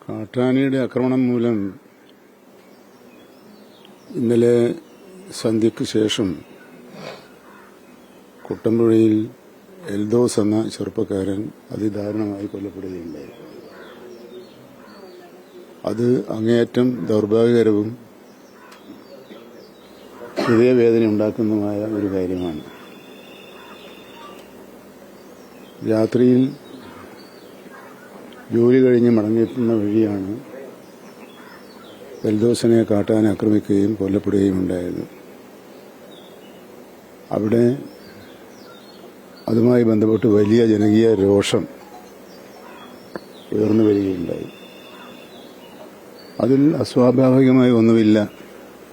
കാട്ടാനയുടെ ആക്രമണം മൂലം ഇന്നലെ സന്ധ്യയ്ക്ക് ശേഷം കുട്ടമ്പുഴയിൽ എൽദോസ് എന്ന ചെറുപ്പക്കാരൻ അതിദാരുണമായി കൊല്ലപ്പെടുകയുണ്ടായി. അത് അങ്ങേയറ്റം ദൗർഭാഗ്യകരവും ഹൃദയവേദന ഉണ്ടാക്കുന്നതുമായ ഒരു കാര്യമാണ്. രാത്രിയിൽ ജോലി കഴിഞ്ഞ് മടങ്ങിയെത്തുന്ന വഴിയാണ് എൽദോസിനെ കാട്ടാൻ ആക്രമിക്കുകയും കൊല്ലപ്പെടുകയും ഉണ്ടായത്. അവിടെ അതുമായി ബന്ധപ്പെട്ട് വലിയ ജനകീയ രോഷം ഉയർന്നു വരികയുണ്ടായി. അതിൽ അസ്വാഭാവികമായി ഒന്നുമില്ല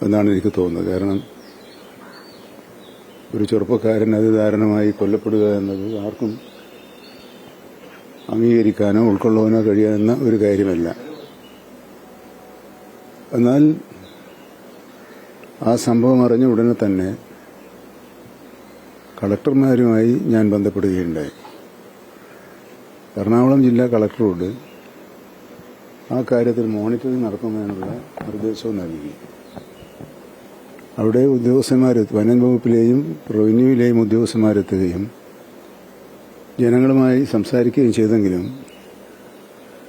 എന്നാണ് എനിക്ക് തോന്നുന്നത്. കാരണം ഒരു ചെറുപ്പക്കാരൻ അതിദാരുണമായി കൊല്ലപ്പെടുക എന്നത് ആർക്കും അംഗീകരിക്കാനോ ഉൾക്കൊള്ളാനോ കഴിയാവുന്ന ഒരു കാര്യമല്ല. എന്നാൽ ആ സംഭവം അറിഞ്ഞ ഉടനെ തന്നെ കളക്ടർമാരുമായി ഞാൻ ബന്ധപ്പെടുകയുണ്ടായി. എറണാകുളം ജില്ലാ കളക്ടറോട് ആ കാര്യത്തിൽ മോണിറ്ററിംഗ് നടത്തുന്നതിനുള്ള നിർദ്ദേശവും നൽകി. അവിടെ വനം വകുപ്പിലെയും റവന്യൂവിലെയും ഉദ്യോഗസ്ഥന്മാരെത്തുകയും ജനങ്ങളുമായി സംസാരിക്കുകയും ചെയ്തെങ്കിലും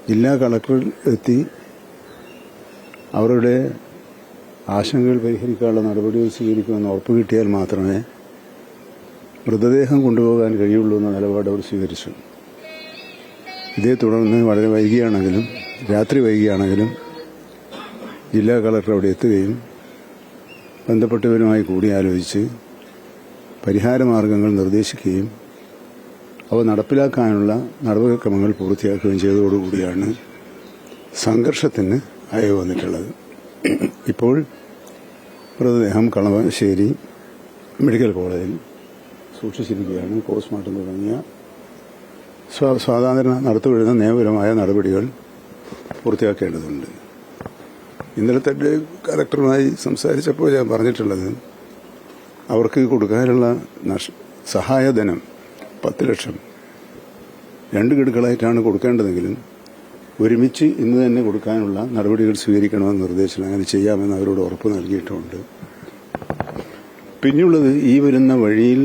ജില്ലാ കളക്ടർ എത്തി അവരുടെ ആശങ്കകൾ പരിഹരിക്കാനുള്ള നടപടികൾ സ്വീകരിക്കുമെന്ന് ഉറപ്പ് കിട്ടിയാൽ മാത്രമേ മൃതദേഹം കൊണ്ടുപോകാൻ കഴിയുള്ളൂ എന്ന നിലപാട് അവർ സ്വീകരിച്ചു. ഇതേ തുടർന്ന് വളരെ വൈകിയാണെങ്കിലും രാത്രി വൈകിയാണെങ്കിലും ജില്ലാ കളക്ടർ അവിടെ എത്തുകയും ബന്ധപ്പെട്ടവരുമായി കൂടിയാലോചിച്ച് പരിഹാരമാർഗങ്ങൾ നിർദ്ദേശിക്കുകയും അവ നടപ്പിലാക്കാനുള്ള നടപടിക്രമങ്ങൾ പൂർത്തിയാക്കുകയും ചെയ്തതോടുകൂടിയാണ് സംഘർഷത്തിന് അയവ് വന്നിട്ടുള്ളത്. ഇപ്പോൾ മൃതദേഹം കളമശ്ശേരി മെഡിക്കൽ കോളേജിൽ സൂക്ഷിച്ചിരിക്കുകയാണ്. പോസ്റ്റ്മോർട്ടം തുടങ്ങിയ സാധാരണ നടത്തിവരുന്ന നിയമപരമായ നടപടികൾ പൂർത്തിയാക്കേണ്ടതുണ്ട്. ഇന്നലത്തെ കളക്ടറുമായി സംസാരിച്ചപ്പോൾ ഞാൻ പറഞ്ഞിട്ടുള്ളത് അവർക്ക് കൊടുക്കാനുള്ള സഹായധനം 10 ലക്ഷം 2 ഗഡുക്കളായിട്ടാണ് കൊടുക്കേണ്ടതെങ്കിലും ഒരുമിച്ച് ഇന്ന് തന്നെ കൊടുക്കാനുള്ള നടപടികൾ സ്വീകരിക്കണമെന്ന് നിർദ്ദേശിച്ചു. അങ്ങനെ ചെയ്യാമെന്ന് അവരോട് ഉറപ്പ് നൽകിയിട്ടുണ്ട്. പിന്നെയുള്ളത് ഈ വരുന്ന വഴിയിൽ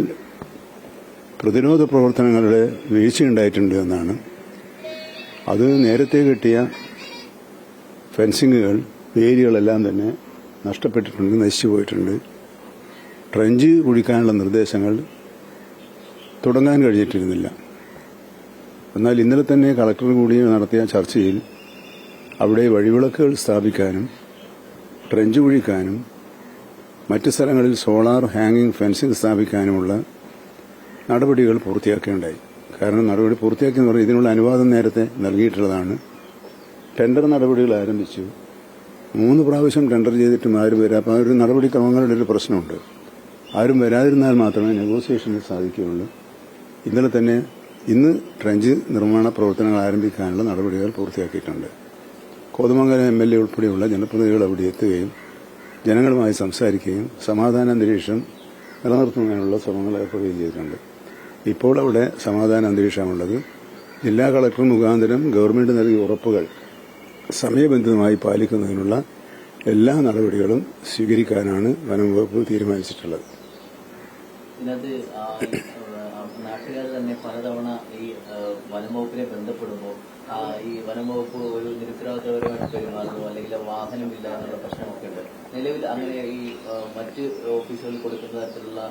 പ്രതിരോധ പ്രവർത്തനങ്ങളുടെ വീഴ്ചയുണ്ടായിട്ടുണ്ട് എന്നാണ്. അത് നേരത്തെ കെട്ടിയ ഫെൻസിങ്ങുകൾ വേലികളെല്ലാം തന്നെ നഷ്ടപ്പെട്ടിട്ടുണ്ട്, നശിച്ചു പോയിട്ടുണ്ട്. ട്രെഞ്ച് കുഴിക്കാനുള്ള നിർദ്ദേശങ്ങൾ തുടങ്ങാൻ കഴിഞ്ഞിട്ടിരുന്നില്ല. എന്നാൽ ഇന്നലെ തന്നെ കളക്ടർ കൂടി നടത്തിയ ചർച്ചയിൽ അവിടെ വഴിവിളക്കുകൾ സ്ഥാപിക്കാനും ട്രെഞ്ച് കുഴിക്കാനും മറ്റ് സ്ഥലങ്ങളിൽ സോളാർ ഹാങ്ങിങ് ഫെൻസിംഗ് സ്ഥാപിക്കാനുമുള്ള നടപടികൾ പൂർത്തിയാക്കേണ്ടായി. കാരണം നടപടി പൂർത്തിയാക്കിയെന്ന് പറഞ്ഞാൽ ഇതിനുള്ള അനുവാദം നേരത്തെ നൽകിയിട്ടുള്ളതാണ്. ടെൻഡർ നടപടികൾ ആരംഭിച്ചു. 3 പ്രാവശ്യം ടെൻഡർ ചെയ്തിട്ടും ആരും വരാം. അപ്പോൾ ആ ഒരു നടപടിക്രമങ്ങളുടെ ഒരു പ്രശ്നമുണ്ട്. ആരും വരാതിരുന്നാൽ മാത്രമേ നെഗോസിയേഷനിൽ സാധിക്കുകയുള്ളൂ. ഇന്നലെ തന്നെ ഇന്ന് ട്രെഞ്ച് നിർമ്മാണ പ്രവർത്തനങ്ങൾ ആരംഭിക്കാനുള്ള നടപടികൾ പൂർത്തിയാക്കിയിട്ടുണ്ട്. കോതമംഗലം MLA ഉൾപ്പെടെയുള്ള ജനപ്രതിനിധികൾ അവിടെ എത്തുകയും ജനങ്ങളുമായി സംസാരിക്കുകയും സമാധാന അന്തരീക്ഷം നിലനിർത്തുന്നതിനുള്ള ശ്രമങ്ങൾ ഏർപ്പെടുകയും ചെയ്തിട്ടുണ്ട്. ഇപ്പോൾ അവിടെ സമാധാന അന്തരീക്ഷമുള്ളത് ജില്ലാ കളക്ടർ മുഖാന്തരം ഗവൺമെന്റ് നൽകിയ ഉറപ്പുകൾ സമയബന്ധിതമായി പാലിക്കുന്നതിനുള്ള എല്ലാ നടപടികളും സ്വീകരിക്കാനാണ് വനം വകുപ്പ് തീരുമാനിച്ചിട്ടുള്ളത്. നാട്ടുകാർ തന്നെ പലതവണ ഈ വനംവകുപ്പിനെ ബന്ധപ്പെടുമ്പോൾ ഈ വനംവകുപ്പ് ഒരു നിരുത്തരവാദിത്തപരമായിട്ട് പെരുമാറുന്നു, അല്ലെങ്കിൽ വാഹനമില്ല എന്നുള്ള പ്രശ്നമൊക്കെ ഉണ്ട്. നിലവിൽ അങ്ങനെ ഈ മറ്റ് ഓഫീസുകളിൽ കൊടുക്കുന്ന തരത്തിലുള്ള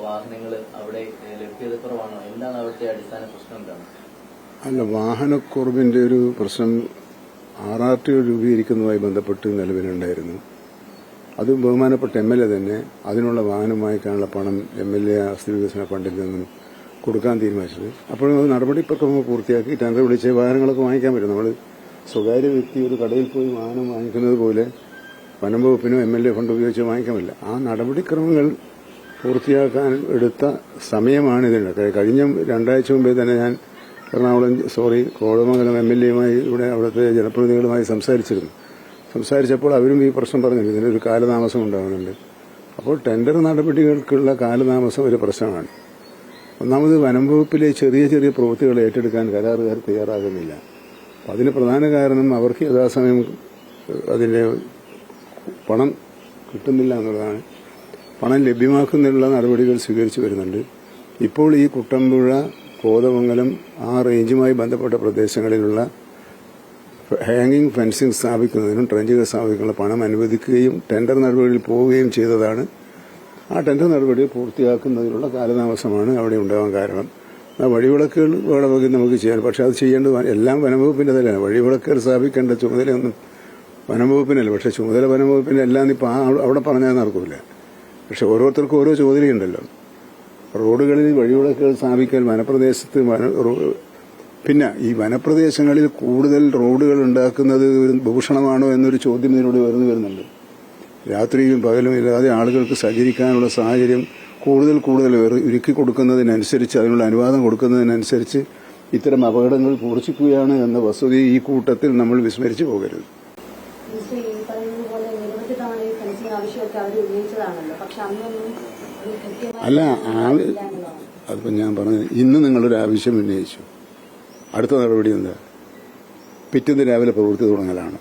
വാഹനങ്ങൾ അവിടെ ലഭ്യതക്കുറവാണോ? എന്താണ് അവിടുത്തെ അടിസ്ഥാന പ്രശ്നം? എന്താണ്? അല്ല, വാഹനക്കുറവിന്റെ ഒരു പ്രശ്നം RRT രൂപീകരിക്കുന്നതുമായി ബന്ധപ്പെട്ട് നിലവിലുണ്ടായിരുന്നു. അത് ബഹുമാനപ്പെട്ട MLA തന്നെ അതിനുള്ള വാഹനം വാങ്ങിക്കാനുള്ള പണം MLA ആസ്തി വികസന ഫണ്ടിൽ നിന്നും കൊടുക്കാൻ തീരുമാനിച്ചത്. അപ്പോഴും അത് നടപടിക്രമം പൂർത്തിയാക്കി ടെൻഡർ വിളിച്ച് വാഹനങ്ങളൊക്കെ വാങ്ങിക്കാൻ പറ്റും. നമ്മൾ സ്വകാര്യ വ്യക്തി ഒരു കടയിൽ പോയി വാഹനം വാങ്ങിക്കുന്നത് പോലെ വനം വകുപ്പിനോ MLA ഫണ്ട് ഉപയോഗിച്ച് വാങ്ങിക്കാൻ പറ്റില്ല. ആ നടപടിക്രമങ്ങൾ പൂർത്തിയാക്കാൻ എടുത്ത സമയമാണ് ഇതിനുണ്ട്. കഴിഞ്ഞ 2 ആഴ്ച മുമ്പേ തന്നെ ഞാൻ കോതമംഗലം MLA-യുമായി അവിടുത്തെ ജനപ്രതിനിധികളുമായി സംസാരിച്ചപ്പോൾ അവരും ഈ പ്രശ്നം പറഞ്ഞില്ല. ഇതിനൊരു കാലതാമസം ഉണ്ടാകുന്നുണ്ട്. അപ്പോൾ ടെൻഡർ നടപടികൾക്കുള്ള കാലതാമസം ഒരു പ്രശ്നമാണ്. ഒന്നാമത് വനം വകുപ്പിലെ ചെറിയ ചെറിയ പ്രവൃത്തികൾ ഏറ്റെടുക്കാൻ കരാറുകാർ തയ്യാറാകുന്നില്ല. അതിന് പ്രധാന കാരണം അവർക്ക് യഥാസമയം അതിന്റെ പണം കിട്ടുന്നില്ല എന്നുള്ളതാണ്. പണം ലഭ്യമാക്കുന്നതിനുള്ള നടപടികൾ സ്വീകരിച്ചു വരുന്നുണ്ട്. ഇപ്പോൾ ഈ കുട്ടമ്പുഴ, കോതമംഗലം ആ റേഞ്ചുമായി ബന്ധപ്പെട്ട പ്രദേശങ്ങളിലുള്ള ഹാങ്ങിങ് ഫെൻസിംഗ് സ്ഥാപിക്കുന്നതിനും ട്രെഞ്ചുകൾ സ്ഥാപിക്കാനുള്ള പണം അനുവദിക്കുകയും ടെൻഡർ നടപടിയിൽ പോവുകയും ചെയ്തതാണ്. ആ ടെൻഡർ നടപടി പൂർത്തിയാക്കുന്നതിനുള്ള കാലതാമസമാണ് അവിടെ ഉണ്ടാവാൻ കാരണം. വഴിവിളക്കുകൾ വേണമെങ്കിൽ നമുക്ക് ചെയ്യാം, പക്ഷെ അത് ചെയ്യേണ്ടത് എല്ലാം വനംവകുപ്പിന്റെ തന്നെയാണ്. വഴിവിളക്കുകൾ സ്ഥാപിക്കേണ്ട ചുമതലയൊന്നും വനംവകുപ്പിനല്ല, പക്ഷെ ചുമതല വനംവകുപ്പിന്റെ എല്ലാം ഇപ്പം അവിടെ പറഞ്ഞാൽ നടക്കില്ല. പക്ഷെ ഓരോരുത്തർക്കും ഓരോ ചുമതലയുണ്ടല്ലോ. റോഡുകളിൽ വഴിവിളക്കുകൾ സ്ഥാപിക്കൽ വനപ്രദേശത്ത് പിന്നെ ഈ വനപ്രദേശങ്ങളിൽ കൂടുതൽ റോഡുകൾ ഉണ്ടാക്കുന്നത് ഒരു ഭൂഷണമാണോ എന്നൊരു ചോദ്യം ഇതിനോട് വരുന്നുണ്ട്. രാത്രിയും പകലും ഇല്ലാതെ ആളുകൾക്ക് സഞ്ചരിക്കാനുള്ള സാഹചര്യം കൂടുതൽ ഒരുക്കി കൊടുക്കുന്നതിനനുസരിച്ച്, അതിനുള്ള അനുവാദം കൊടുക്കുന്നതിനനുസരിച്ച് ഇത്തരം അപകടങ്ങൾ കുറച്ചിക്കുകയാണ് എന്ന വസ്തുത ഈ കൂട്ടത്തിൽ നമ്മൾ വിസ്മരിച്ചു പോകരുത്. അല്ല, അതിപ്പോ ഞാൻ പറഞ്ഞു, ഇന്ന് നിങ്ങളൊരു ആവശ്യം ഉന്നയിച്ചു. അടുത്ത നടപടി എന്താ? പിറ്റേന്ന് രാവിലെ പ്രവൃത്തി തുടങ്ങലാണ്.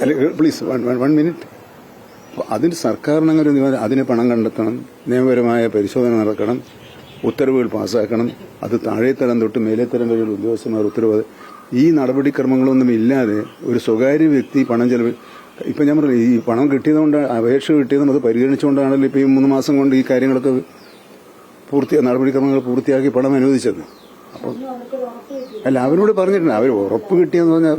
അല്ല, പ്ലീസ് 1 മിനിറ്റ്. അതിന് സർക്കാരിനങ്ങനെ അതിന് പണം കണ്ടെത്തണം, നിയമപരമായ പരിശോധന നടക്കണം, ഉത്തരവുകൾ പാസ്സാക്കണം. അത് താഴെത്തരം തൊട്ട് മേലേത്തരം വരെയുള്ള ഉദ്യോഗസ്ഥന്മാർ ഉത്തരവ്. ഈ നടപടിക്രമങ്ങളൊന്നും ഇല്ലാതെ ഒരു സ്വകാര്യ വ്യക്തി പണം ചെലവ്, ഇപ്പൊ ഞാൻ പറഞ്ഞു, ഈ പണം കിട്ടിയതുകൊണ്ട്, അപേക്ഷ കിട്ടിയതും അത് പരിഗണിച്ചുകൊണ്ടാണല്ലോ ഇപ്പൊ ഈ 3 മാസം കൊണ്ട് ഈ കാര്യങ്ങളൊക്കെ നടപടിക്രമങ്ങൾ പൂർത്തിയാക്കി പണം അനുവദിച്ചത്. അപ്പോൾ അല്ല, അവരോട് പറഞ്ഞിട്ടുണ്ട്. അവർ ഉറപ്പ് കിട്ടിയെന്ന് പറഞ്ഞാൽ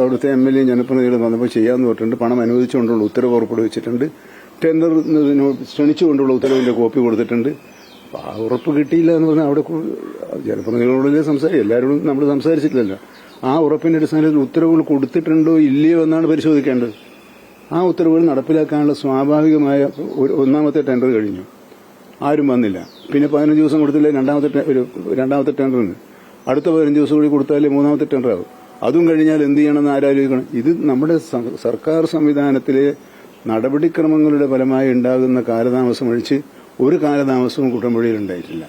അവിടുത്തെ MLA ജനപ്രതിനിധികൾ വന്നപ്പോൾ ചെയ്യാമെന്ന് പറഞ്ഞിട്ടുണ്ട്. പണം അനുവദിച്ചുകൊണ്ടുള്ള ഉത്തരവ് പുറപ്പെടുവിച്ചിട്ടുണ്ട്. ടെൻഡർ ക്ഷണിച്ചുകൊണ്ടുള്ള ഉത്തരവിന്റെ കോപ്പി കൊടുത്തിട്ടുണ്ട്. ആ ഉറപ്പ് കിട്ടിയില്ല എന്ന് പറഞ്ഞാൽ അവിടെ ജനപ്രതിനിധികളോടല്ലേ സംസാരിക്കും, എല്ലാവരോടും നമ്മൾ സംസാരിച്ചിട്ടില്ലല്ലോ. ആ ഉറപ്പിന്റെ അടിസ്ഥാനത്തിൽ ഉത്തരവുകൾ കൊടുത്തിട്ടുണ്ടോ ഇല്ലയോ എന്നാണ് പരിശോധിക്കേണ്ടത്. ആ ഉത്തരവുകൾ നടപ്പിലാക്കാനുള്ള സ്വാഭാവികമായ ഒന്നാമത്തെ ടെൻഡർ കഴിഞ്ഞു, ആരും വന്നില്ല. പിന്നെ 15 ദിവസം കൊടുത്തില്ലേ രണ്ടാമത്തെ ടെൻഡറിന്, അടുത്ത 15 ദിവസം കൂടി കൊടുത്താലേ മൂന്നാമത്തെ ടെൻഡർ ആവും. അതും കഴിഞ്ഞാൽ എന്ത് ചെയ്യണമെന്ന് ആലോചിക്കണം. ഇത് നമ്മുടെ സർക്കാർ സംവിധാനത്തിലെ നടപടിക്രമങ്ങളുടെ ഫലമായി ഉണ്ടാകുന്ന കാലതാമസം ഒഴിച്ച് ഒരു കാലതാമസവും കുട്ടമ്പുഴയിൽ ഉണ്ടായിട്ടില്ല.